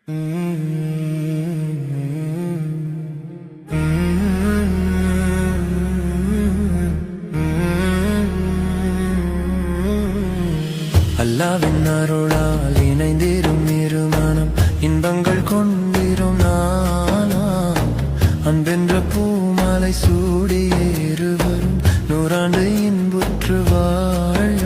அல்லாவின் அருளால் இணைந்திரும் இருமனம் இன்பங்கள் கொண்டிரும் நானாம் அன்பென்ற பூமாலை சூடிய இருவரும் நூறாண்டு இன்புற்று வாழ.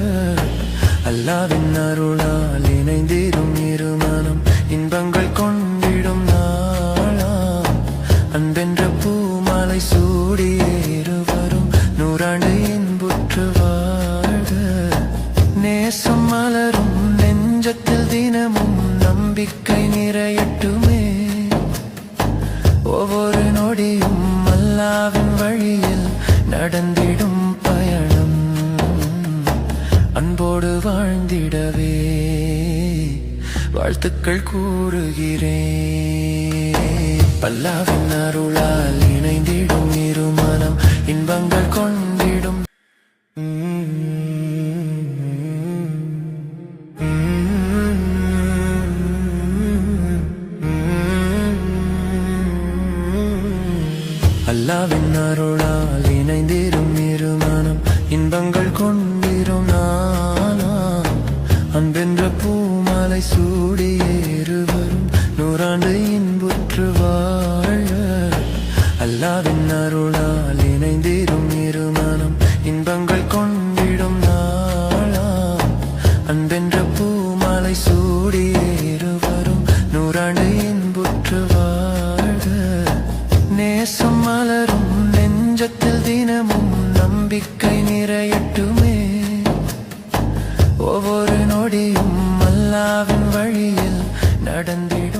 அல்லாவின் அருளால் இணைந்திரும் இருமனம் இன்பங்கள் கொண்டிடும் நாளாம் அன்பென்ற பூமாலை சூடிய இருவரும் நூறாண்டு இன்புற்று வாழ. நேசம் மலரும் நெஞ்சத்தில் தினமும் நம்பிக்கை நிறையட்டுமே. ஒவ்வொரு நொடியும் அல்லாவின் வழியில் நடந்திடும் பயணம் அன்போடு வாழ்ந்திடவே வாழ்த்துக்கள் கூறுகிறேன். அல்லாவின் அருளால் இணைந்திடும் இருமனம் இன்பங்கள் கொண்டிடும். அல்லாவின் அருளால் இணைந்திரும் இருமனம் இன்பங்கள் கொண்டிரும் நானாம் அன்பென்ற பூமாலை சூடிய இருவரும் நூறாண்டு இன்புற்று வாழ. அல்லாவின் அருளால் இணைந்திரும் இருமனம் இன்பங்கள் கொண்டிடும் நாளாம் அன்பென்ற பூமாலை சூடிய இருவரும் நூறாண்டு இன்புற்று வாழ. நேசம் மலரும் நெஞ்சத்தில் தினமும் நம்பிக்கை நிறையட்டுமே. ஒவ்வொரு நொடியும் அல்லாவின் வழியில் நடந்திடும்.